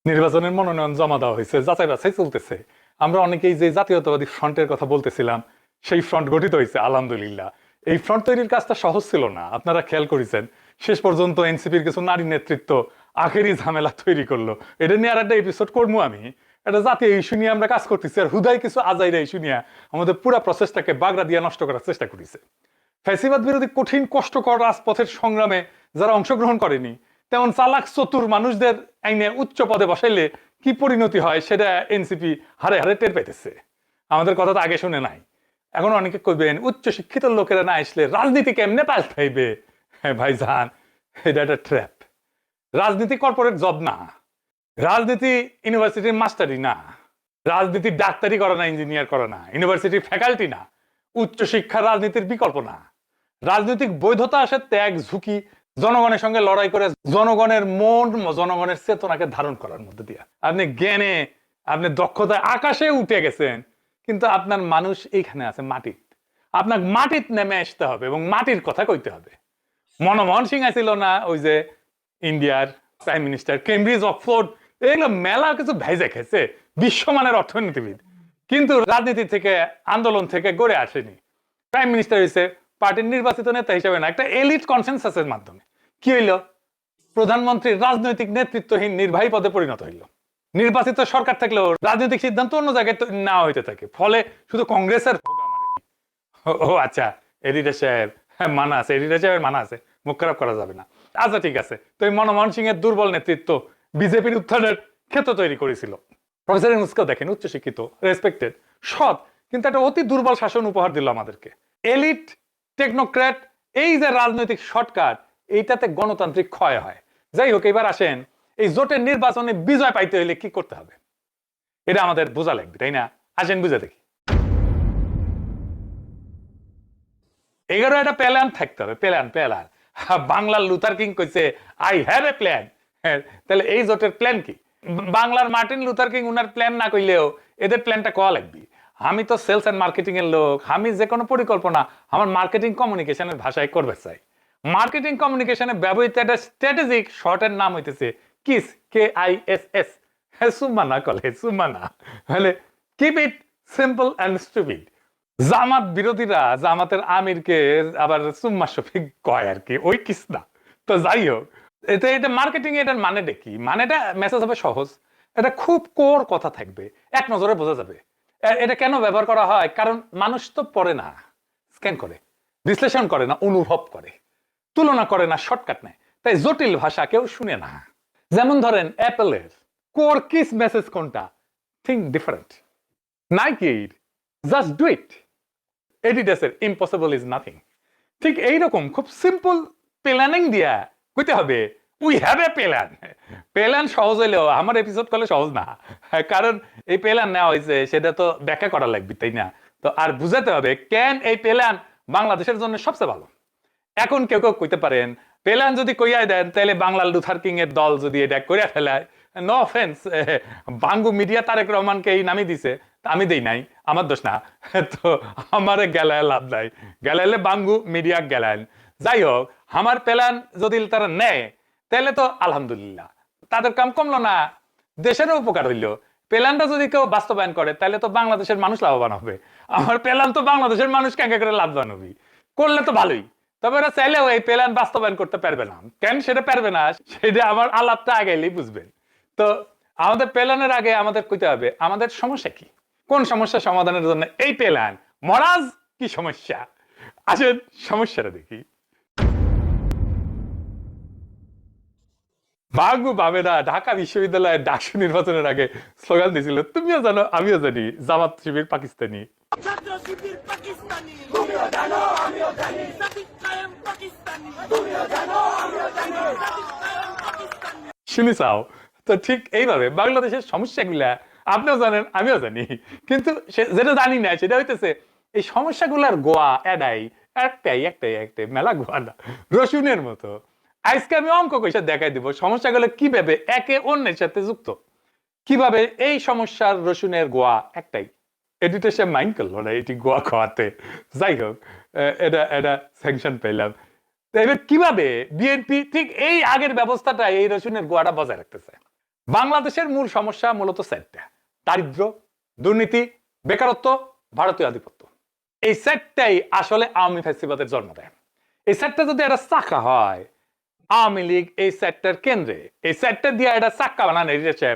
নির্বাচনের মনোনয়ন জমা দেওয়া হয়েছে, যাচাই বাছাই চলতেছে। আমরা অনেকেই যে জাতীয়তাবাদী ফ্রন্টের কথা বলতেছিলাম, সেই ফ্রন্ট গঠিত হয়েছে আলহামদুলিল্লাহ। এই ফ্রন্ট তৈরির কাজটা সহজ ছিল না, আপনারা খেয়াল করেছেন। শেষ পর্যন্ত এনসিপির কিছু নারী নেতৃত্ব আখেরি ঝামেলা তৈরি করলো। এটা নিয়ে আর একটা এপিসোড করবো আমি। একটা জাতীয় ইস্যু নিয়ে আমরা কাজ করতেছি, আর হুদাই কিছু আজাইরা ইস্যু নিয়ে আমাদের পুরা প্রসেসটাকে বাগড়া দিয়ে নষ্ট করার চেষ্টা করেছে। ফ্যাসিবাদ বিরোধী কঠিন কষ্টকর রাজপথের সংগ্রামে যারা অংশগ্রহণ করেনি, তেমন চালাক চতুর মানুষদের আইনে উচ্চ পদে বসাইলে কি পরিণতি হয় সেটা এনসিপি হারে হারে টের পাইতেছে। আমাদের কথা তো আগে শুনে নাই। এখন অনেকে কইবেন উচ্চ শিক্ষিত লোকেরা না আসলে রাজনীতি কেমনে পাল্টাইবে। হ্যাঁ ভাইজান, এটা একটা ট্র্যাপ। রাজনীতি কর্পোরেট জব না, রাজনীতি ইউনিভার্সিটির মাস্টারি না, রাজনীতি ডাক্তারি করে না, ইঞ্জিনিয়ার করে না, ইউনিভার্সিটির ফ্যাকাল্টি না, উচ্চ শিক্ষা রাজনীতির বিকল্প না। রাজনৈতিক বৈধতা আসে ত্যাগ, ঝুঁকি, জনগণের সঙ্গে লড়াই করে জনগণের মন, জনগণের চেতনাকে ধারণ করার মধ্যে দিয়ে। আপনি জ্ঞানে, আপনি দক্ষতায় আকাশে উঠে গেছেন, কিন্তু আপনার মানুষ এইখানে আছে মাটির। আপনার মাটির নেমে আসতে হবে এবং মাটির কথা কইতে হবে। মনমোহন সিং আছিল না ওই যে ইন্ডিয়ার প্রাইম মিনিস্টার, কেমব্রিজ অক্সফোর্ড এগুলো মেলা কিছু ভেজে খেয়েছে, বিশ্বমানের অর্থনীতিবিদ, কিন্তু রাজনীতি থেকে আন্দোলন থেকে গড়ে আসেনি। প্রাইম মিনিস্টার হয়েছে পার্টির নির্বাচিত নেতা হিসেবে না, একটা এলিট কনসেনসাসের মাধ্যমে। কি হইল? প্রধানমন্ত্রীর রাজনৈতিক নেতৃত্বহীন নির্বাহী পদে পরিণত হইল। নির্বাচিত সরকার থাকলেও রাজনৈতিক সিদ্ধান্ত অন্য জায়গায় নেওয়া হইতে থাকে, ফলে শুধু কংগ্রেসের ও আচ্ছা, এডিটর সাহেব মানা আছে, এডিটর সাহেবের মানা আছে, মুখ খারাপ করা যাবে না। আচ্ছা ঠিক আছে, তো এই মনমোহন সিং এর দুর্বল নেতৃত্ব বিজেপির উত্থানের ক্ষেত্র তৈরি করেছিল। প্রফেসর ইউনূসকেও দেখেন, উচ্চশিক্ষিত, রেসপেক্টেড, সৎ, কিন্তু একটা অতি দুর্বল শাসন উপহার দিল আমাদেরকে। এলিট, টেকনোক্র্যাট, এই যে রাজনৈতিক শর্টকাট, এইটাতে গণতান্ত্রিক ক্ষয় হয়। যাই হোক, এবার আসেন এই জোটের নির্বাচনে বিজয় পাইতে হইলে কি করতে হবে, এটা আমাদের বোঝা লাগবে, তাই না? আসেন বুঝে দেখি। 11 একটা প্ল্যান থাকতে হবে, প্ল্যান প্ল্যান। বাংলার লুথার কিং কইছে আই হ্যাভ এ প্ল্যান। তাহলে এই জোটের প্ল্যান কি? বাংলার মার্টিন লুথার কিং উনার প্ল্যান না কইলেও এদের প্ল্যানটা কোয়া লাগবে। আমি তো সেলস এন্ড মার্কেটিং এর লোক, আমি যে কোনো পরিকল্পনা আমার মার্কেটিং কমিউনিকেশনের ভাষায় করবে চাই। মার্কেটিং কমিউনিকেশনে ব্যবহৃত একটা স্ট্র্যাটেজিক শর্টের নাম হইতেছে কিস, KISS। সুম্মা না কলে, সুম্মা না, মানে keep it simple and stupid. Jamaat বিরোধীরা জামাতের আমিরকে আবার সুম্মা শফিক কয় আর কি, ওই কিস না। তো যাই হোক, এটা মার্কেটিং, এটার মানেটা কি? মানেটা মেসেজ হবে সহজ, এটা খুব কোর কথা থাকবে, এক নজরে বোঝা যাবে। এটা কেন ব্যবহার করা হয়? কারণ মানুষ তো পড়ে না, স্ক্যান করে, বিশ্লেষণ করে না, অনুভব করে, তুলনা করে না, শর্টকাট নেয়। তাই জটিল ভাষা কেউ শুনে না। যেমন ধরেন অ্যাপেলের কোর কিস মেসেজ কোনটা? Think different. নাইকির জাস্ট ডু ইট। এডিডাসের ইম্পসিবল ইজ নাথিং। ঠিক এইরকম খুব সিম্পল প্ল্যানিং দিয়া কইতে হবে we have a plan. Plan সহজ হইলেও আমার এপিসোড করলে সহজ না, কারণ এই প্ল্যান নেওয়া হয়েছে সেটা তো ব্যাখ্যা করা লাগবে, তাই না? তো আর বুঝাতে হবে কেন এই প্ল্যান বাংলাদেশের জন্য সবচেয়ে ভালো। এখন কেউ কেউ কইতে পারেন প্ল্যান যদি কইয়া দেন তাহলে বাংলার লুথার কিং এর দল যদি এটা কইরা ফেলায়, নো অফেন্স, বাঙ্গু মিডিয়া তারেক রহমানকে এই নামই দিছে, আমি দেই নাই, আমার দোষ না। তো আমারে গেলায় লাভ নাই, গেলাইলে বাঙ্গু মিডিয়া গেলাইন। যাই হোক, আমার প্ল্যান যদি তারা নেয় তাহলে তো আলহামদুলিল্লাহ, তাদের কাম কমলো না, দেশেরও উপকার হইলো। প্ল্যানটা যদি কেউ বাস্তবায়ন করে তাহলে তো বাংলাদেশের মানুষ লাভবান হবে। আমার প্ল্যান তো বাংলাদেশের মানুষ কেন করে লাভবান হবে, করলে তো ভালোই। তবে ওরা চাইলেও এই প্ল্যান বাস্তবায়ন করতে পারবে না। কেন সেটা পারবে না, সেটা আমার আলাপটা আগাইলেই বুঝবেন। তো আমাদের প্ল্যানের আগে আমাদের কইতে হবে আমাদের সমস্যা কি, কোন সমস্যা সমাধানের জন্য এই প্ল্যান। মহারাজ কি সমস্যা, আসেন সমস্যাটা দেখি। বাঙ্গু বামেরা ঢাকা বিশ্ববিদ্যালয়ের ডাকসু নির্বাচনের আগে স্লোগান দিয়েছিল, তুমিও জানো আমিও জানি জামাত শিবির পাকিস্তানি। ছাত্র শিবির পাকিস্তানি, তুমিও জানো আমিও জানি, সাদিক কায়েম পাকিস্তানি, তুমিও জানো আমিও জানি, সাদিক কায়েম পাকিস্তানি। শুনি চাও? তো ঠিক এইভাবে বাংলাদেশের সমস্যাগুলা আপনিও জানেন আমিও জানি, কিন্তু যেটা জানি না সেটা হইতেছে এই সমস্যাগুলার গোয়া এডাই একটাই একটাই একটাই, মেলা গোয়া না, রসুনের মতো। আজকে আমি অঙ্ক কইসা দেখাই দিব সমস্যাগুলো কিভাবে একে অন্যের সাথে যুক্ত, কিভাবে এই সমস্যার রসুনের গোয়া একটাই। এডিটর সে মাইন্ড করলো না এটি গোয়া খাওয়াতে। যাই হোক, এটা এটা স্যাংশন পেলাম। তো এবার কিভাবে বিএনপি ঠিক এই আগের ব্যবস্থাটা এই রসুনের গোয়াটা বজায় রাখতেছে? বাংলাদেশের মূল সমস্যা মূলত চারটা: দারিদ্র, দুর্নীতি, বেকারত্ব, ভারতীয় আধিপত্য। এই সেটটাই আসলে আওয়ামী ফ্যাসিবাদের জন্ম দেয়। এই সেটটা যদি একটা চাকা হয়, আওয়ামী লীগ এই সেটটার কেন্দ্রে, এই সেটটা দিয়ে একটা চাক্কা বানান,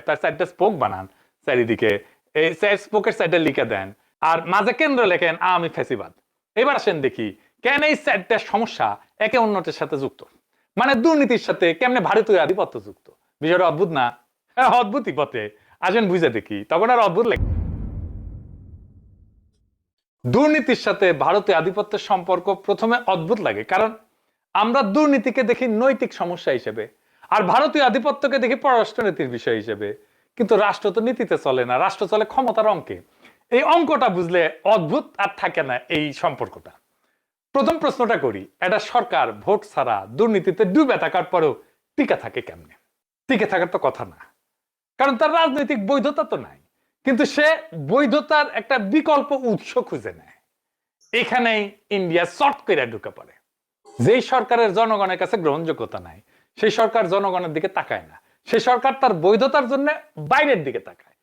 তার সাইডটা স্পোক বানান চারিদিকে, এই স্পোকের সাইডে লিখে দেন, আর মাঝে কেন্দ্র লেখেন আওয়ামী ফ্যাসিবাদ। এবার আসেন দেখি কেন এই সেটটার সমস্যা একে অন্যটার সাথে যুক্ত, মানে দুর্নীতির সাথে কেমনে ভারতীয় আধিপত্য যুক্ত। বিষয়টা অদ্ভুত না? অদ্ভুতই পথে আসেন বুঝে দেখি, তখন আর অদ্ভুত লাগে। দুর্নীতির সাথে ভারতীয় আধিপত্যের সম্পর্ক প্রথমে অদ্ভুত লাগে, কারণ আমরা দুর্নীতিকে দেখি নৈতিক সমস্যা হিসেবে, আর ভারতীয় আধিপত্যকে দেখি পররাষ্ট্রনীতির বিষয় হিসেবে। কিন্তু রাষ্ট্র তো নীতিতে চলে না, রাষ্ট্র চলে ক্ষমতার অঙ্কে। এই অঙ্কটা বুঝলে অদ্ভুত আর থাকে না এই সম্পর্কটা। প্রথম প্রশ্নটা করি, একটা সরকার ভোট ছাড়া দুর্নীতিতে ডুবে থাকার পরেও টিকে থাকে কেমনে? টিকে থাকার তো কথা না, কারণ তার রাজনৈতিক বৈধতা তো নাই। কিন্তু সে বৈধতার একটা বিকল্প উৎস খুঁজে নেয়। এখানেই ইন্ডিয়া শর্ট করে ঢুকে পড়ে। যেই সরকারের জনগণের কাছে গ্রহণযোগ্যতা নাই, সেই সরকার জনগণের দিকে তাকায় না, সেই সরকার তার বৈধতার জন্য বাইরের দিকে তাকায়।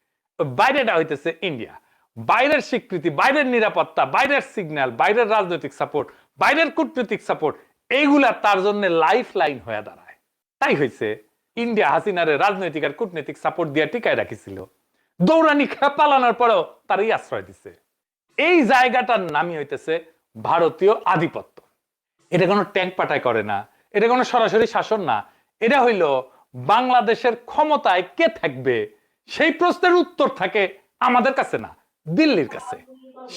বাইরেটা হইতেছে ইন্ডিয়া। বাইরের স্বীকৃতি, বাইরের নিরাপত্তা, বাইরের সিগন্যাল, বাইরের রাজনৈতিক সাপোর্ট, বাইরের কূটনৈতিক সাপোর্ট, এইগুলা তার জন্য লাইফ লাইন হয়ে দাঁড়ায়। তাই হয়েছে ইন্ডিয়া হাসিনারে রাজনৈতিক আর কূটনৈতিক সাপোর্ট দিয়ে টিকায় রাখিছিল। দৌড়ানি পালানোর পরেও তারই আশ্রয় দিছে। এই জায়গাটার নামই হইতেছে ভারতীয় আধিপত্য। এটা কোনো ট্যাঙ্ক পাঠায় করে না, এটা কোনো সরাসরি শাসন না। এটা হইল বাংলাদেশের ক্ষমতায় কে থাকবে সেই প্রশ্নের উত্তর থাকে আমাদের কাছে না, দিল্লির কাছে।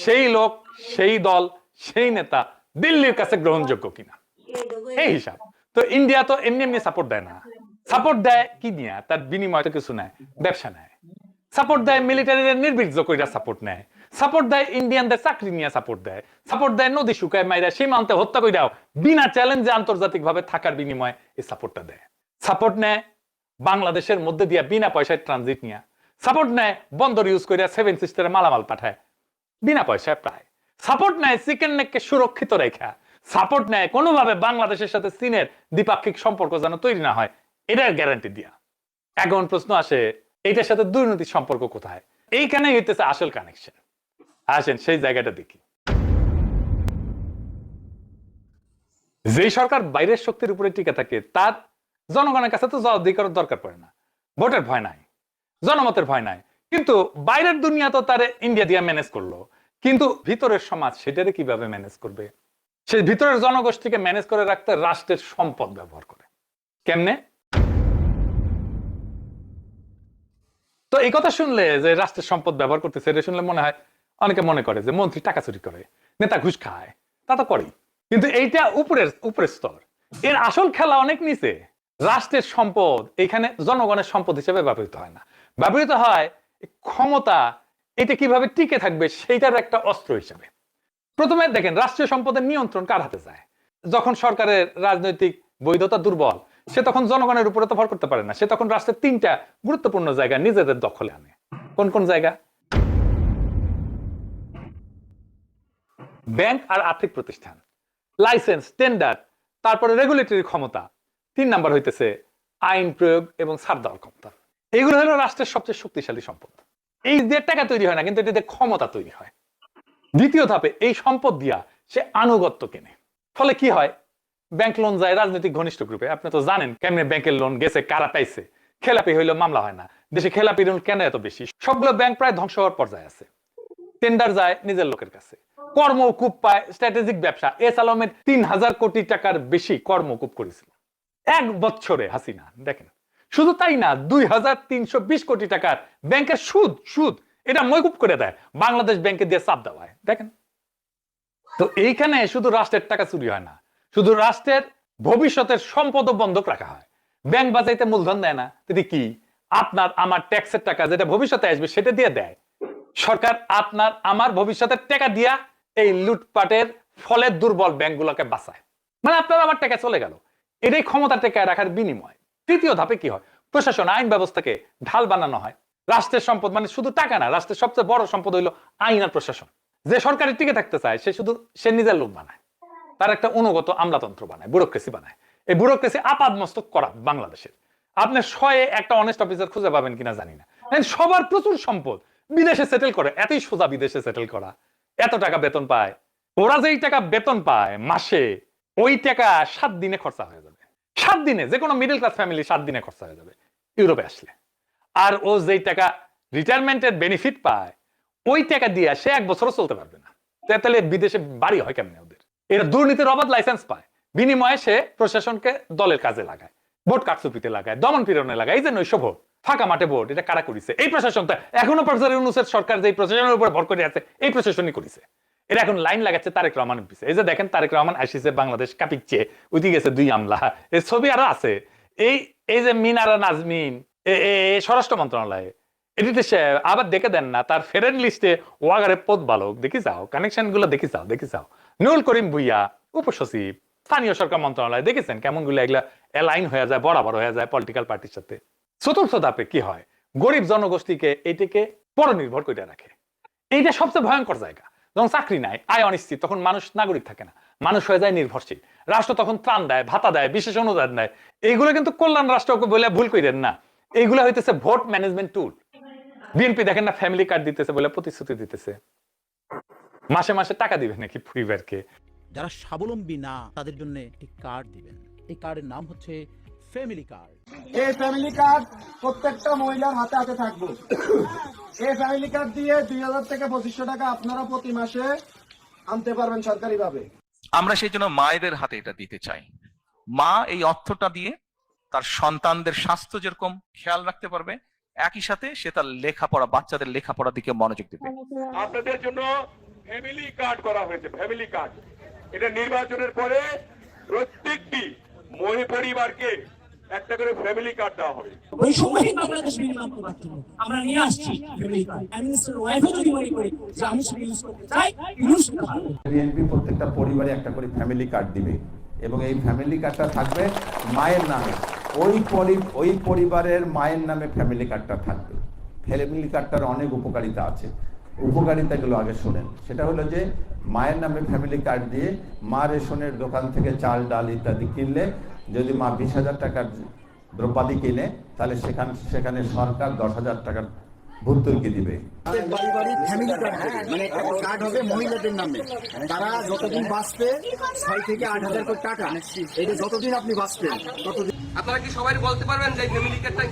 সেই লোক, সেই দল, সেই নেতা দিল্লির কাছে গ্রহণযোগ্য কিনা, এই হিসাব। তো ইন্ডিয়া তো এমনি এমনি সাপোর্ট দেয় না। সাপোর্ট দেয় কি নিয়ে? তার বিনিময় তো কিছু নেয়, ব্যবসা নেয়। সাপোর্ট দেয় মিলিটারিদের নির্বীর্য কইরা সাপোর্ট নেয়। সাপোর্ট দেয় ইন্ডিয়ানদের চাকরি নিয়ে সাপোর্ট দেয়। সাপোর্ট দেয় নদী শুকায় মাইরা সীমান্তে হত্যা কইরাও বিনা চ্যালেঞ্জে আন্তর্জাতিকভাবে থাকার বিনিময়ে এই সাপোর্টটা দেয়। সাপোর্ট নেয় বাংলাদেশের মধ্যে দিয়া বিনা পয়সায় ট্রানজিট নিয়ে। সাপোর্ট নেয় বন্দর ইউজ কইরা সেভেন সিস্টারে মালামাল পাঠায় বিনা পয়সায় প্রায়। সাপোর্ট নেয় চিকেন নেককে সুরক্ষিত রেখা। সাপোর্ট নেয় কোনোভাবে বাংলাদেশের সাথে চীনের দ্বিপাক্ষিক সম্পর্ক যেন তৈরি না হয়, এটার গ্যারান্টি দিয়া। এখন প্রশ্ন আসে, এইটার সাথে দুর্নীতির সম্পর্ক কোথায়? এইখানে হইতেছে আসল কানেকশন। আসেন সেই জায়গাটা দেখি। যেই সরকার বাইরের শক্তির উপরে টিকে থাকে, তার জনগণের কাছে তো জবাবদিহি করার দরকার পড়ে না। ভোটের ভয় নাই, জনমতের ভয় নাই। কিন্তু বাইরের দুনিয়া তো তার ইন্ডিয়া দিয়ে ম্যানেজ করলো, কিন্তু ভিতরের সমাজ সেটারে কিভাবে ম্যানেজ করবে? সেই ভিতরের জনগোষ্ঠীকে ম্যানেজ করে রাখতে রাষ্ট্রের সম্পদ ব্যবহার করে। কেমনে? তো এই কথা শুনলে, যে রাষ্ট্রের সম্পদ ব্যবহার করতেছে, এটা শুনলে মনে হয়, অনেকে মনে করে যে মন্ত্রী টাকা চুরি করে, নেতা ঘুষ খায়। তা তো করেই, কিন্তু এইটা উপরের স্তর। এর আসল খেলা অনেক নিচে। রাষ্ট্রের সম্পদ এখানে জনগণের সম্পদ হিসেবে ব্যবহৃত হয় না, ব্যবহৃত হয় ক্ষমতা এটা কিভাবে টিকে থাকবে সেইটার একটা অস্ত্র হিসেবে। প্রথমে দেখেন, রাষ্ট্রীয় সম্পদের নিয়ন্ত্রণ কার হাতে যায়? যখন সরকারের রাজনৈতিক বৈধতা দুর্বল, সে তখন জনগণের উপরে তো ভর করতে পারে না। সে তখন রাষ্ট্রের তিনটা গুরুত্বপূর্ণ জায়গা নিজেদের দখলে আনে। কোন কোন জায়গা? ব্যাংক আর আর্থিক প্রতিষ্ঠান, লাইসেন্স, টেন্ডার, তারপরে রেগুলেটরি ক্ষমতা, 3 নাম্বার হইতেছে আইন প্রয়োগ এবং ছাড় দেওয়ার ক্ষমতা। এগুলো হলো রাষ্ট্রের সবচেয়ে শক্তিশালী সম্পদ। এই দিয়ে টাকা তৈরি হয় না, কিন্তু এটাতে ক্ষমতা তৈরি হয়। দ্বিতীয় ধাপে এই সম্পদ দিয়া সে আনুগত্য কেনে। ফলে কি হয়? ব্যাংক লোন যায় রাজনৈতিক ঘনিষ্ঠ গ্রুপে। আপনি তো জানেন কেমনে ব্যাংকের লোন গেছে, কারা পাইছে। খেলাপি হইলো মামলা হয় না। দেশে খেলাপি লোন কেন এত বেশি? সবগুলো ব্যাংক প্রায় ধ্বংস হওয়ার পর্যায়ে আছে। টেন্ডার যায় নিজের লোকের কাছে, কর্মকূপ পায় স্ট্র্যাটেজিক ব্যবসা। এস আলমের 3000 কোটি টাকার বেশি কর্মকূপ করেছিল 1 বছরে হাসিনা। দেখেন, শুধু তাই না, 2320 কোটি টাকার ব্যাংকের সুদ এটা মওকুফ করে দেয়, বাংলাদেশ ব্যাংকে দিয়ে চাপ দেওয়া হয়। দেখেন তো, এইখানে শুধু রাষ্ট্রের টাকা চুরি হয় না, শুধু রাষ্ট্রের ভবিষ্যতের সম্পদ বন্ধক রাখা হয়। ব্যাংক বাজাইতে মূলধন দেয় না, যদি কি আপনার আমার ট্যাক্সের টাকা যেটা ভবিষ্যতে আসবে সেটা দিয়ে দেয়। সরকার আপনার আমার ভবিষ্যতের টাকা দিয়া এই লুটপাটের ফলে দুর্বল ব্যাংকগুলোকে বাঁচায়। মানে আপনার আমার টাকা চলে গেল, এটাই ক্ষমতা টেকায় রাখার বিনিময়। তৃতীয় ধাপে কি হয়? প্রশাসন, আইন ব্যবস্থাকে ঢাল বানানো হয়। রাষ্ট্রের সম্পদ মানে শুধু টাকা না, রাষ্ট্রের সবচেয়ে বড় সম্পদ হইলো আইন আর প্রশাসন। যে সরকারের টিকে থাকতে চায় সে নিজের লোক বানায়, তার একটা অনুগত আমলাতন্ত্র বানায়, ব্যুরোক্রেসি বানায়। এই ব্যুরোক্রেসি আপাদমস্তক করা বাংলাদেশের। আপনি শয়ে একটা অনেস্ট অফিসার খুঁজে পাবেন কিনা জানি না। সবার প্রচুর সম্পদ, বিদেশে সেটেল করে, এতই সোজা বিদেশে সেটেল করা, এত টাকা বেতন পায়। ওরা যেই টাকা বেতন পায় মাসে, ওই টাকা 7 দিনে খরচা হয়ে যাবে। 7 দিনে যে কোনো মিডল ক্লাস ফ্যামিলি 7 দিনে খরচা হয়ে যাবে ইউরোপে আসলে। আর ও যেই টাকা রিটায়ারমেন্টের বেনিফিট পায়, ওই টাকা দিয়ে সে 1 বছরও চলতে পারবে না। তাহলে বিদেশে বাড়ি হয় কেমনে ওদের? এরা দুর্নীতির অবাধ লাইসেন্স পায়, বিনিময়ে সে প্রশাসনকে দলের কাজে লাগায়, ভোট কারচুপিতে লাগায়, দমন পীড়নে লাগায়। এই যে নৈশ ভোট, ফাঁকা মাঠে ভোট, এটা কারা করেছে? এই প্রশাসন। তো এখনো প্রফেসর ইউনূসের সরকার যে প্রশাসনের উপর ভর করে আছে, এই প্রশাসনই করেছে। এরা এখন লাইন লাগাচ্ছে তারেক রহমানের পিছে। এই যে দেখেন তারেক রহমান আসিছে, বাংলাদেশ কাঁপিচ্ছে, উঠে গেছে 2 আমলা, এই ছবি আরো আছে। এই যে মিনারা নাজমিন স্বরাষ্ট্র মন্ত্রণালয়ে, এটিতে সে আবার দেখে দেন না তার ফেরেন লিস্টে ওয়াগারে পদ বালক, দেখি যাও কানেকশন গুলো, দেখি যাও। নুরুল করিম ভুইয়া উপসচিব, স্থানীয় সরকার মন্ত্রণালয়, দেখেছেন কেমন গুলো এগুলা অ্যালাইন হয়ে যায়, বরাবর হয়ে যায় পলিটিক্যাল পার্টির সাথে। চতুর্থ ধাপে কি হয়? গরিব জনগোষ্ঠীকে এটিকে পরনির্ভর করে রাখে। এইটা সবচেয়ে ভয়ঙ্কর জায়গা। যখন চাকরি নাই, আয় অনিশ্চিত, তখন মানুষ নাগরিক থাকে না, মানুষ হয়ে যায় নির্ভরশীল। রাষ্ট্র তখন ত্রাণ দেয়, ভাতা দেয়, বিশেষ অনুদান দেয়। এইগুলো কিন্তু কল্যাণ রাষ্ট্রকে বলে ভুল করেন না, এইগুলো হইতেছে ভোট ম্যানেজমেন্ট টুল। বিএনপি দেখেন না ফ্যামিলি কার্ড দিতেছে বলে প্রতিশ্রুতি দিতেছে, মাসে মাসে টাকা দিবে নাকি পরিবারকে? যারা স্বাবলম্বী না তাদের জন্য একটি কার্ড দিবেন। এই কার্ডের নাম হচ্ছে ফ্যামিলি কার্ড। এই ফ্যামিলি কার্ড প্রত্যেকটা মহিলার হাতে হাতে থাকবে। এই ফ্যামিলি কার্ড দিয়ে 2000 থেকে 2500 টাকা আপনারা প্রতি মাসে আনতে পারবেন সরকারিভাবে। আমরা সেই জন্য মায়েদের হাতে এটা দিতে চাই। মা এই অর্থটা দিয়ে তার সন্তানদের স্বাস্থ্য যেরকম খেয়াল রাখতে পারবে, একই সাথে সে তার লেখাপড়া, বাচ্চাদের লেখাপড়ার দিকে মনোযোগ দেবে। আপনাদের জন্য ফ্যামিলি কার্ড করা হয়েছে, ফ্যামিলি কার্ড। এটা নির্বাচনের পরে প্রত্যেকটি মহিলা পরিবারকে একটা করে ফ্যামিলি কার্ড দেওয়া হবে। ওই সময় বাংলাদেশ মিনিমাম প্রোডাক্ট আমরা নিয়ে আসছি ফ্যামিলি কার্ড। আমি মিনিস্টার ওয়াইফও যদি মনে করি যে আমি সেটা ইউজ করতে চাই, ইউজ করতে পারবো। বিএনপি প্রত্যেকটা পরিবারে একটা করে ফ্যামিলি কার্ড দিবে এবং এই ফ্যামিলি কার্ডটা থাকবে মায়ের নামে। ওই পরিবারের মায়ের নামে ফ্যামিলি কার্ডটা থাকবে। ফ্যামিলি কার্ডটার অনেক উপকারিতা আছে, উপকারিতাগুলো আগে শোনেন। সেটা হলো যে মায়ের নামে ফ্যামিলি কার্ড দিয়ে মা রেশনের দোকান থেকে চাল ডাল ইত্যাদি কিনলে, যদি মা 20,000 টাকার দ্রব্যাদি কিনে, তাহলে সেখানে সরকার 10,000 টাকার ভর্তুকি দিবে। বাড়ি বাড়ি ফ্যামিলি কার্ড হবে, মানে একটা কার্ড হবে মহিলাদের নামে। তারা যতদিন বাঁচবে 6 থেকে 8,000 করে টাকা, এটা যতদিন আপনি বাঁচবেন ততদিন। আপনারা কি সবাই বলতে পারবেন যে ফ্যামিলি কার্ডটা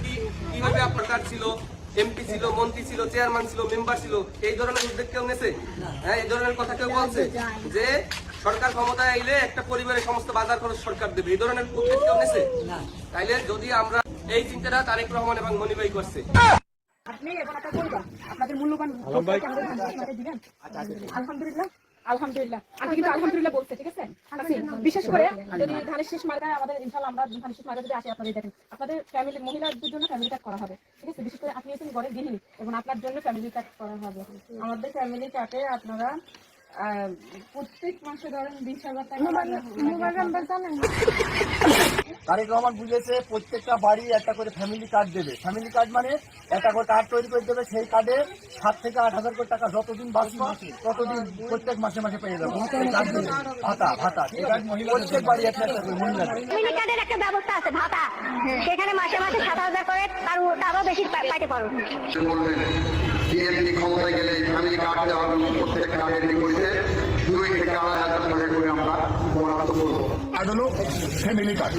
কিভাবে আপনার কার্ড ছিল, এমপি ছিল, মন্ত্রী ছিল, চেয়ারম্যান ছিল, মেম্বার ছিল, এই ধরনের উদ্যোগ কেউ নেছে? হ্যাঁ, এই ধরনের কথা কেউ বলছে যে সরকার ক্ষমতায় আইলে একটা পরিবারের সমস্ত বাজার খরচ সরকার দেবে, এই ধরনের উদ্যোগ কেউ নেছে? তাইলে যদি আমরা এই চিন্তাটা তারেক রহমান এবং মনিভাই করছে, আপনি এখন একটা করবেন, আপনাদের মূল্যবান দিবেন। আলহামদুলিল্লাহ, আলহামদুলিল্লাহ, আমি কিন্তু আলহামদুলিল্লাহ বলতে, ঠিক আছে? বিশেষ করে যদি ধানের শীষ মার্কায় আমাদের ইনশাআল্লাহ আমরা ধানের শীষ মার্কা যদি আসে, আপনাদের দেখেন আপনাদের ফ্যামিলি মহিলাদের জন্য ফ্যামিলি কার্ড করা হবে, ঠিক আছে? বিশেষ করে আপনি হচ্ছেন ঘরের গৃহিণী এবং আপনার জন্য ফ্যামিলি কার্ড করা হবে। আমাদের ফ্যামিলি কার্ডে আপনারা প্রত্যেক মাসে ধরেন 20,000 টাকা জানেন। তারেক রহমান বুঝেছে প্রত্যেকটা বাড়ি একটা করে ফ্যামিলি কার্ড দেবে। ফ্যামিলি কার্ড মানে একটা করে কার্ড তৈরি করে দেবে, সেই কার্ডে 7 থেকে 8,000 করে টাকা যতদিন বাঁচবে ততদিন প্রত্যেক মাসে মাসে পেয়ে যাবে ভাতা। প্রত্যেক বাড়ি একটা একটা করে মহিলা ফ্যামিলি কার্ডের একটা ব্যবস্থা আছে, ভাতা, সেখানে মাসে মাসে 7,000 করে, তার আরো বেশি পাইতে পারো। বিএনপি ক্ষমতায় গেলে ফ্যামিলি কার্ড দেওয়ার প্রত্যেকটা বিএনপি করেছে 2 থেকে 2,500 টাকা করে আমরা বরাদ্দ করব। আর হলো ফ্যামিলি কার্ড,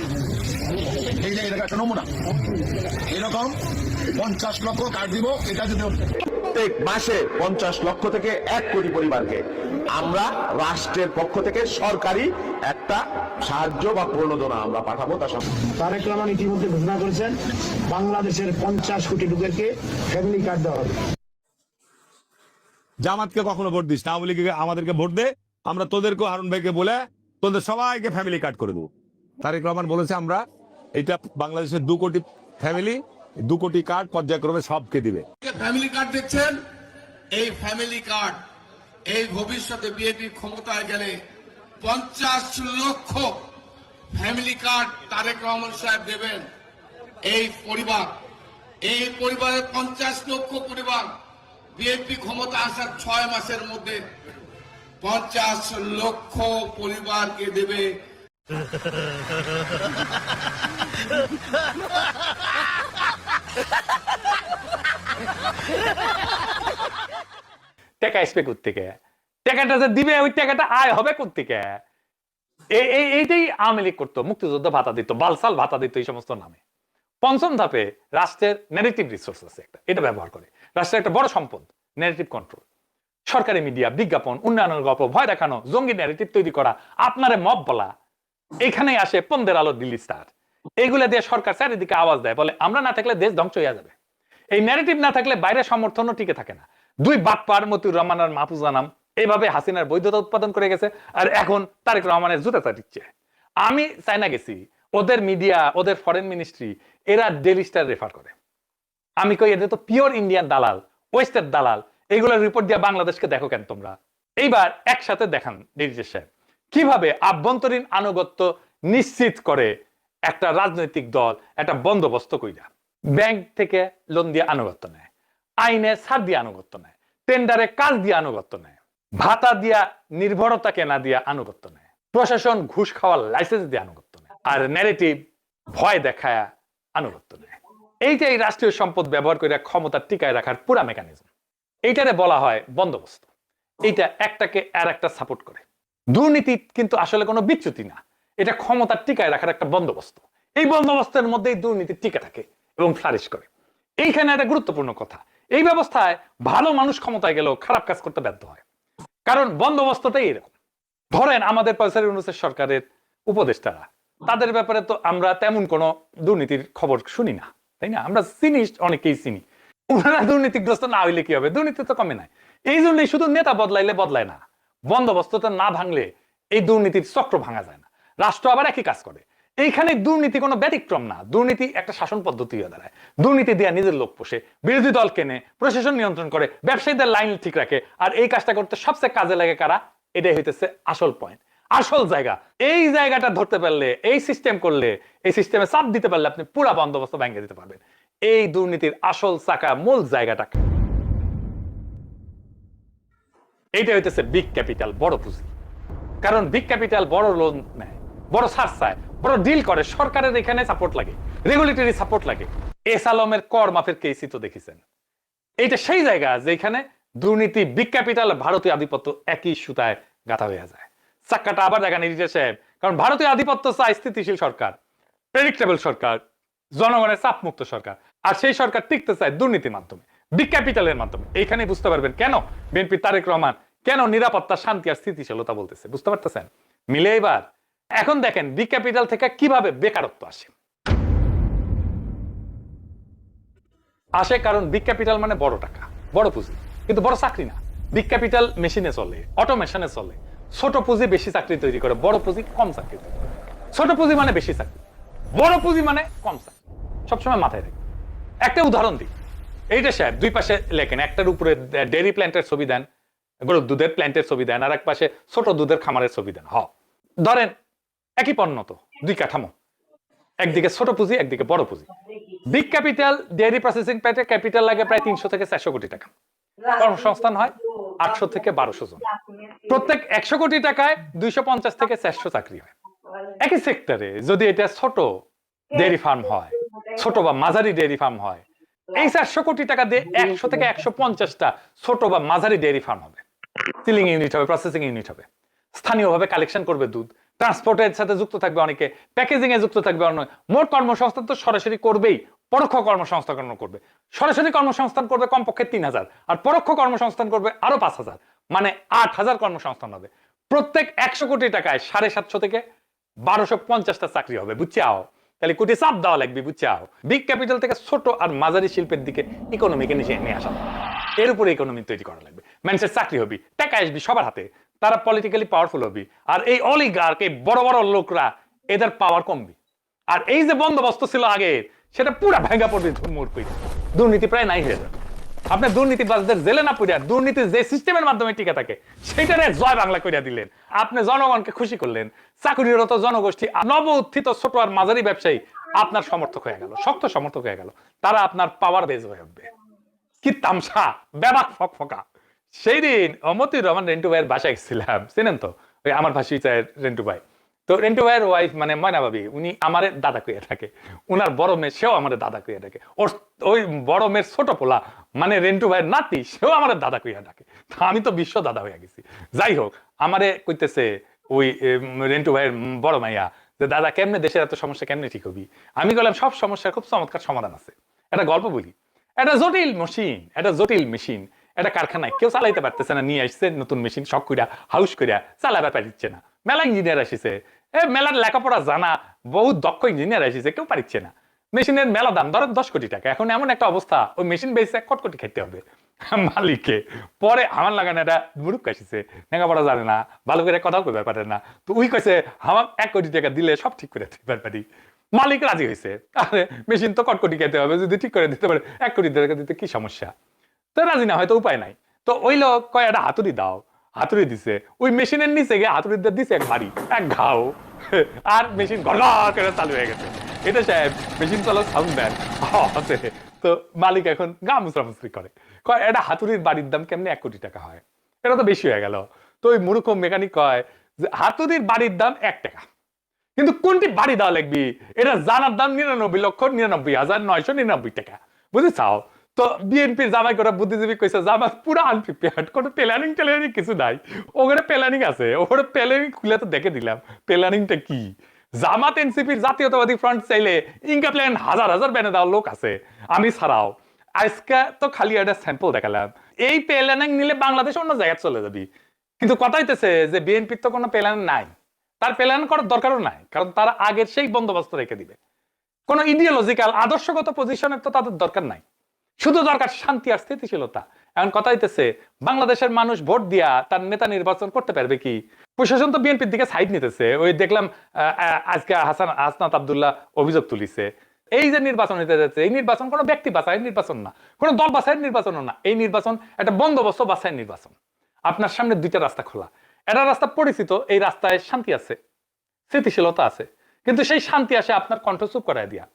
এই যে এটা একটা নমুনা, এরকম 50 লক্ষ কার্ড দিব। এটা যদি প্রত্যেক মাসে 50 লক্ষ থেকে 1 কোটি পরিবারকে আমরা রাষ্ট্রের পক্ষ থেকে সরকারি একটা সাহায্য বা প্রণোদনা আমরা পাঠাবো। তারেক রহমান ইতিমধ্যে ঘোষণা করেছেন বাংলাদেশের 50 কোটি লোকেরকে ফ্যামিলি কার্ড দেওয়া হবে। জামাতকে কখনো ভোট দিস না, আওয়ামী লীগকে আমাদেরকে ভোট দে, আমরা তোদেরকে, হারুন ভাইকে বলে তোদের সবাইকে ফ্যামিলি কার্ড করে দেবো। তারেক রহমান বলেছে আমরা এটা বাংলাদেশের 2 কোটি ফ্যামিলি, 2 কোটি কার্ড পর্যায়ক্রমে সবকে দিবে। ফ্যামিলি কার্ড দেখছেন, এই ফ্যামিলি কার্ড এই ভবিষ্যতে বিএনপি ক্ষমতায় গেলে 50 লক্ষ ফ্যামিলি কার্ড তারেক রহমান সাহেব দেবেন। এই পরিবারের 50 লক্ষ পরিবার বিএনপি ক্ষমতা আসার 6 মাসের মধ্যে 50 লক্ষ পরিবারকে দেবে। টাকা আসবে কোত্থেকে? টাকাটা যে দিবে ওই টাকাটা আয় হবে কোত্থেকে? এইটাই আওয়ামী লীগ করতো, মুক্তিযুদ্ধ ভাতা দিত, বালসাল ভাতা দিত, এই সমস্ত নামে। পঞ্চম ধাপে রাষ্ট্রের ন্যারেটিভ রিসোর্স আছে একটা, এটা ব্যবহার করে। রাষ্ট্রের একটা বড় সম্পদ ন্যারেটিভ কন্ট্রোল। সরকারি মিডিয়া, বিজ্ঞাপন, উন্নয়নের গল্প, ভয় দেখানো, জঙ্গি ন্যারেটিভ তৈরি করা, আপনারে মব বলা, এখানেই আসে পন্দের আলো, দিল্লি স্টার। এইগুলা দিয়ে সরকার চারিদিকে আওয়াজ দেয়, বলে আমরা না থাকলে দেশ ধ্বংস হয়ে যাবে। এই ন্যারেটিভ না থাকলে বাইরের সমর্থনও টিকে থাকে না। দুই বাটপার মতিউর রহমান আর মাহফুজা নাম এইভাবে হাসিনার বৈধতা উৎপাদন করে গেছে, আর এখন তারেক রহমানের জুতা চাটিচ্ছে। আমি চাইনা গেছি, ওদের মিডিয়া, ওদের ফরেন মিনিস্ট্রি, এরা ডেইলি স্টার রেফার করে। আমি কই এটা তো পিওর ইন্ডিয়ান দালাল, ওয়েস্টের দালাল। এইগুলোর রিপোর্ট দিয়ে বাংলাদেশকে দেখো কেন তোমরা? এইবার একসাথে দেখান ডিরেক্টর সাহেব কিভাবে আভ্যন্তরীণ আনুগত্য নিশ্চিত করে একটা রাজনৈতিক দল একটা বন্দোবস্ত কইরা। ব্যাংক থেকে লোন দিয়ে আনুগত্য নেয়, আইনে ছাড় দিয়ে আনুগত্য নেয়, টেন্ডারে কাজ দিয়ে আনুগত্য নেয়, ভাতা দিয়া নির্ভরতা কেনা দিয়া আনুগত্য নেয়, প্রশাসন ঘুষ খাওয়ার লাইসেন্স দিয়ে আনুগত্য নেয়, আর ন্যারেটিভ ভয় দেখায় আনুগত্য নেয়। এইটাই রাষ্ট্রীয় সম্পদ ব্যবহার করে ক্ষমতা টিকায় রাখার পুরা মেকানিজম। এইটারে বলা হয় বন্দোবস্ত। এইটা একটাকে আর একটা সাপোর্ট করে। দুর্নীতি কিন্তু আসলে কোনো বিচ্যুতি না, এটা ক্ষমতা টিকায় রাখার একটা বন্দোবস্ত। এই বন্দোবস্তের মধ্যেই দুর্নীতি টিকে থাকে এবং ফ্লারিশ করে। এইখানে একটা গুরুত্বপূর্ণ কথা, এই ব্যবস্থায় ভালো মানুষ ক্ষমতায় গেলেও খারাপ কাজ করতে বাধ্য হয়, কারণ বন্দোবস্তটাই এরকম। ধরেন আমাদের প্রফেসর ইউনূসের সরকারের উপদেষ্টারা, তাদের ব্যাপারে তো আমরা তেমন কোনো দুর্নীতির খবর শুনি না, তাই না? আমরা চিনি, অনেকেই চিনি। ওনারা দুর্নীতিগ্রস্ত না হইলে কি হবে? দুর্নীতি তো কমে নাই। এই জন্যই শুধু নেতা বদলাইলে বদলায় না, বন্দোবস্তটা না ভাঙলে এই দুর্নীতির চক্র ভাঙা যায় না। রাষ্ট্র আবার একই কাজ করে। এইখানে দুর্নীতি কোনো ব্যতিক্রম না, দুর্নীতি একটা শাসন পদ্ধতি হয়ে দাঁড়ায়। দুর্নীতি দিয়ে নিজের লোক পোষে, বিরোধী দল কেনে, প্রশাসন নিয়ন্ত্রণ করে, ব্যবসায়ীদের লাইন ঠিক রাখে, আর এই কাজটা করতে সবচেয়ে কাজে লাগে কারা? এটাই হইতেছে আসল পয়েন্ট, আসল জায়গা। এই জায়গাটা ধরতে পারলে, এই সিস্টেম করলে, এই সিস্টেমে চাপ দিতে পারলে আপনি পুরা বন্দোবস্ত ভেঙে দিতে পারবেন। এই দুর্নীতির আসল চাকা, মূল জায়গাটাকে, এইটা হইতেছে বিগ ক্যাপিটাল, বড় পুঁজি। কারণ বিগ ক্যাপিটাল বড় লোন নেয়, বড় ছাড় চায়, বড় ডিল করে। সরকারের এখানে সাপোর্ট লাগে, রেগুলেটরি সাপোর্ট লাগে। এস আলমের কর মাফের কেসই তো দেখেছেন। এইটা সেই জায়গা যেখানে দুর্নীতি, বিগ ক্যাপিটাল, ভারতীয় আধিপত্য একই সুতায় গাঁথা হয়ে যায়। চাক্কাটা আবার দেখা নির্দেশ সাহেব, কারণ ভারতীয় আধিপত্য চায় স্থিতিশীল সরকার, প্রেডিক্টেবল সরকার, জনগণের চাপমুক্ত সরকার। আর সেই সরকার টিকতে চায় দুর্নীতির মাধ্যমে, বিগ ক্যাপিটালের মাধ্যমে। এইখানে বুঝতে পারবেন কেন বিএনপি তারেক রহমান কেন নিরাপত্তা, শান্তি আর স্থিতিশীলতা বলতেছে। বুঝতে পারতেছেন? মিলে এবার এখন দেখেন বিগ ক্যাপিটাল থেকে কিভাবে বেকারত্ব আসে। কারণ বিগ ক্যাপিটাল মানে বড় টাকা, বড় পুঁজি, কিন্তু বড় চাকরি না। বিগ ক্যাপিটাল মেশিনে চলে, অটোমেশনে চলে। ছোট পুঁজি বেশি চাকরি তৈরি করে, বড় পুঁজি কম চাকরি তৈরি করে। ছোট পুঁজি মানে বেশি চাকরি, বড় পুঁজি মানে কম চাকরি। সবসময় মাথায় রাখবেন। একটা উদাহরণ দিই, এইটা সাহেব দুই পাশে লেখেন। একটার উপরে ডেয়ারি প্ল্যান্টের ছবি দেন, গরুর দুধের প্ল্যান্টের ছবি দেন, আর এক পাশে ছোট দুধের খামারের ছবি দেন। ধরেন একই পণ্য তো, দুই কাঠামো, একদিকে ছোট পুঁজি, একদিকে বড় পুঁজি। বিগ ক্যাপিটাল ডেয়ারি প্রসেসিং প্ল্যান্টে ক্যাপিটাল লাগে প্রায় 300 থেকে 400 কোটি টাকা, কর্মসংস্থান হয় 800 থেকে 1200 জন। প্রত্যেক 100 কোটি টাকায় 250 থেকে 400 চাকরি হয়। একই সেক্টরে যদি এটা ছোট ডেয়ারি ফার্ম হয়, ছোট বা মাঝারি ডেয়ারি ফার্ম হয়, এই 400 কোটি টাকা দিয়ে 100 থেকে 150টা ছোট বা মাঝারি ডেয়ারি ফার্ম হবে, চিলিং ইউনিট হবে, প্রসেসিং ইউনিট হবে। স্থানীয়ভাবে কালেকশন করবে দুধ, ট্রান্সপোর্টের সাথে যুক্ত থাকবে অনেকে, প্যাকেজিং এ যুক্ত থাকবে অনেক। মোট কর্মসংস্থান তো সরাসরি করবেই, পরোক্ষ কর্মসংস্থান করবে। সরাসরি কর্মসংস্থান করবে কমপক্ষে 3000, আর পরোক্ষ কর্মসংস্থান করবে আরো 5000, মানে 8000 কর্মসংস্থান হবে। প্রত্যেক 100 কোটি টাকায় 750 থেকে 1250টা চাকরি হবে। বুঝছে আও? তাহলে কোটি চাপ দেওয়া লাগবে। বুঝছে আও? বিগ ক্যাপিটাল থেকে ছোট আর মাঝারি শিল্পের দিকে ইকোনমিকে নিয়ে আসা, এর উপরে ইকোনমি তৈরি করা লাগবে। মানুষের চাকরি হবে, টাকা আসবি সবার হাতে, তারা পলিটিক্যালি পাওয়ারফুল হবে। আর এই অলিগার্ক, এই বড় বড় লোকরা, এদের পাওয়ার কমবে। আর এই যে বন্দোবস্ত ছিল আগে, সেটা পুরা ভেঙা পড়বে ধুমুর করে। দুর্নীতি প্রায় নাই হয়ে যাবে। আপনি দুর্নীতিবাজদের জেলে না পড়িয়া দুর্নীতি যে সিস্টেমের মাধ্যমে টিকে থাকে সেটারে জয় বাংলা করিয়া দিলেন। আপনি জনগণকে খুশি করলেন। চাকরিরত জনগোষ্ঠী, নব উত্থিত ছোট আর মাঝারি ব্যবসায়ী আপনার সমর্থক হয়ে গেল, শক্ত সমর্থক হয়ে গেল। তারা আপনার পাওয়ার বেজ হয়ে উঠবে। কি তামসা, ব্যাবাক ফকফকা। সেই দিন মতিউর রহমান রেন্টু ভাইয়ের বাসায় গেছিলাম, চেনেন তো? ওই আমার ভাষী চায় রেন্টু ভাই, তো রেন্টু ভাইয়ের ওয়াইফ মানে ময়না ভাবি, উনি আমারে দাদা কইয়া থাকে, উনার বড় মেয়ে সেও আমারে দাদা কইয়া থাকে, ওর ওই বড় মেয়ের ছোট পোলা মানে রেন্টু ভাইয়ের নাতি সেও আমারে দাদা কইয়া ডাকে। তা আমি তো বিশ্ব দাদা হইয়া গেছি। যাই হোক, আমারে কইতেছে ওই রেন্টু ভাইয়ের বড় মাইয়া যে দাদা কেমনে দেশের এত সমস্যা কেমনে ঠিক হবি? আমি বললাম সব সমস্যার খুব চমৎকার সমাধান আছে। একটা গল্প বলি, একটা জটিল মেশিন, একটা জটিল মেশিন একটা কারখানায় কেউ চালাইতে পারতেছে না, নিয়ে আসছে নতুন মেশিন, শখ কইরা হাউস কইরা চালাবার পারিচ্ছে না। মেলা ইঞ্জিনিয়ার আসিছে, মেলার লেখাপড়া জানা বহুত দক্ষ ইঞ্জিনিয়ার আসিছে, কেউ পারিচ্ছে না। মেশিনের মেলা দাম ধরো 10 কোটি টাকা। এখন এমন একটা অবস্থা, ওই মেশিন বেচে 1 কোটি খাইতে হবে মালিককে। পরে আমার লাগানো একটা মুরুখ আসিছে, লেখাপড়া জানে না, ভালো করে কথাও কইবার পারে না। তো ওই কইছে আমার 1 কোটি টাকা দিলে সব ঠিক করে দিতে পারি। মালিক রাজি হয়েছে, আরে মেশিন তো কটকটি খাইতে হবে, যদি ঠিক করে দিতে পারে 1 কোটি টাকা দিতে কি সমস্যা? তো রাজি না, হয়তো উপায় নাই। তো ওই লোক কয় একটা হাতুড়ি দাও, হাতুড়ি দিছে, ওই মেশিনের নিচে গিয়ে হাতুড়ি দিছে এক বাড়ি, এক ঘাও, আর মেশিন ঘর করে চালু হয়ে গেছে। এটা সাহেব মেশিন চালার সাউন্ড দেন আছে। তো মালিক এখন গা মুচড়ামুচড়ি করে, কয় এটা হাতুড়ির বাড়ির দাম কেমনে 1 কোটি টাকা হয়? এটা তো বেশি হয়ে গেল। তো ওই মূর্খ মেকানিক কয় যে হাতুড়ির বাড়ির দাম 1 টাকা, কিন্তু কোনটি বাড়ি দেওয়া লাগবি এটা জানার দাম 99,99,999 টাকা, বুঝেছাও? তো বিএনপির জামাই করে বুদ্ধিজীবী কইছে জামা পুরো আনপ্রিপেয়ার্ড, কোনো প্ল্যানিং কিছু নাই। ওখানে প্ল্যানিং আছে, ওখানে প্ল্যানিং খুলে তো দেখে দিলাম প্ল্যানিংটা কি। জামাত এনসিপির জাতীয়তাবাদী ফ্রন্ট চাইলে ইনকা প্ল্যান হাজার হাজার বেনে দেওয়ার লোক আছে, আমি ছাড়াও। আজকে তো খালি একটা স্যাম্পল দেখালাম। এই প্ল্যানিং নিলে বাংলাদেশ অন্য জায়গায় চলে যাবি। কিন্তু কথা হইতেছে যে বিএনপির তো কোনো প্ল্যান নাই, তার প্ল্যান করার দরকারও নাই, কারণ তারা আগের সেই বন্দোবস্ত রেখে দিবে। কোন ইডিওলজিক্যাল আদর্শগত পজিশনের তো তাদের দরকার নাই, শুধু দরকার শান্তি আর স্থিতিশীলতা। এখন কথা হইতেছে বাংলাদেশের মানুষ ভোট দিয়া তার নেতা নির্বাচন করতে পারবে কি? প্রশাসন তো বিএনপির দিকে সাইড নিতেছে। ওই দেখলাম আজকে হাসনাত আব্দুল্লাহ অভিযোগ তুলিছে, এই যে নির্বাচন হইতে যাচ্ছে, এই নির্বাচন কোনো ব্যক্তি বাছাইয়ের নির্বাচন না, কোনো দল বাছাইয়ের নির্বাচনও না, এই নির্বাচন একটা বন্দোবস্ত বাছাইয়ের নির্বাচন। আপনার সামনে 2টা রাস্তা খোলা, একটা রাস্তা পরিচিত, এই রাস্তায় শান্তি আছে, স্থিতিশীলতা আছে, কিন্তু সেই শান্তি আসে আপনার কণ্ঠ চুপ করায় দিয়া।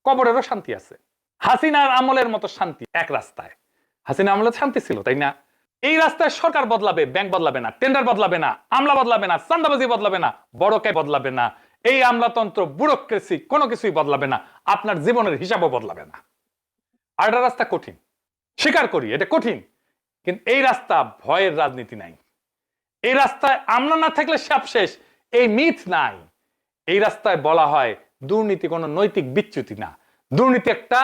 কবরেরও শান্তি আছে, হাসিনার আমলের মতো শান্তি এক রাস্তায়। হাসিনা আমলের শান্তি ছিল, তাই না? এই রাস্তায় সরকার বদলাবে, ব্যাংক বদলাবে না, টেন্ডার বদলাবে না, আমলা বদলাবে না, চান্দাবাজি বদলাবে না, বড়কে বদলাবে না, এই আমলাতন্ত্র ব্যুরোক্রেসি কোনো কিছুই বদলাবে না, আপনার জীবনের হিসাবও বদলাবে না। আর একটা রাস্তা কঠিন, স্বীকার করি এটা কঠিন, কিন্তু এই রাস্তা ভয়ের রাজনীতি নাই। এই রাস্তায় আমলা না থাকলে সব শেষ, এই মিথ নাই। এই রাস্তায় বলা হয় দুর্নীতি কোনো নৈতিক বিচ্যুতি না, দুর্নীতি একটা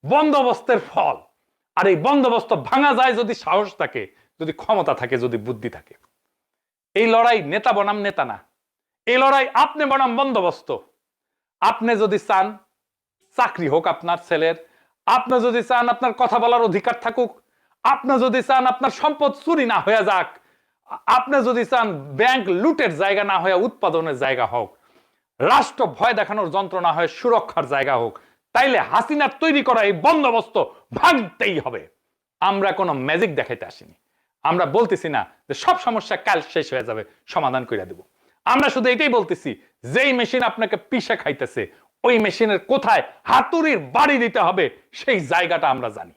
বন্দোবস্তের ফল। আর এই বন্দোবস্ত ভাঙা যায় যদি সাহস থাকে, যদি ক্ষমতা থাকে, যদি বুদ্ধি থাকে। এই লড়াই নেতা বনাম নেতা না, এই লড়াই আপনি বনাম বন্দোবস্ত। আপনি যদি চান চাকরি হোক আপনার ছেলের, আপনি যদি চান আপনার কথা বলার অধিকার থাকুক, আপনি যদি চান আপনার সম্পদ চুরি না হয়ে যাক, আপনি যদি চান ব্যাংক লুটের জায়গা না হয়ে উৎপাদনের জায়গা হোক, রাষ্ট্র ভয় দেখানোর যন্ত্র না হয়ে সুরক্ষার জায়গা হোক, তাইলে হাসিনার তৈরি করা এই বন্দোবস্ত ভাঙতেই হবে। আমরা কোনো ম্যাজিক দেখাইতে আসিনি, আমরা বলতেছি না যে সব সমস্যা কাল শেষ হয়ে যাবে, সমাধান করে দেব। আমরা শুধু এটাই বলতেছি, যেই মেশিন আপনাকে পিষে খাইতেছে, ওই মেশিনের কোথায় হাতুড়ির বাড়ি দিতে হবে সেই জায়গাটা আমরা জানি।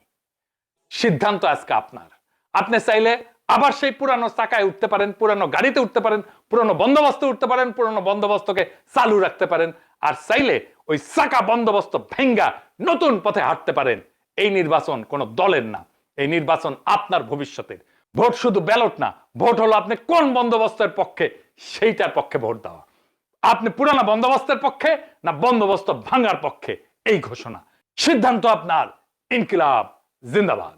সিদ্ধান্ত আজকে আপনার। আপনি চাইলে আবার সেই পুরানো চাকায় উঠতে পারেন, পুরানো গাড়িতে উঠতে পারেন, পুরানো বন্দোবস্তে উঠতে পারেন, পুরানো বন্দোবস্তকে চালু রাখতে পারেন, আর চাইলে ওই চাকা বন্দোবস্ত ভেঙ্গা নতুন পথে হাঁটতে পারেন। এই নির্বাচন কোনো দলের না, এই নির্বাচন আপনার ভবিষ্যতের। ভোট শুধু ব্যালট না, ভোট হলো আপনি কোন বন্দোবস্তের পক্ষে সেইটার পক্ষে ভোট দেওয়া। আপনি পুরানো বন্দোবস্তের পক্ষে না বন্দোবস্ত ভাঙার পক্ষে, এই ঘোষণা। সিদ্ধান্ত আপনার। ইনকিলাব জিন্দাবাদ।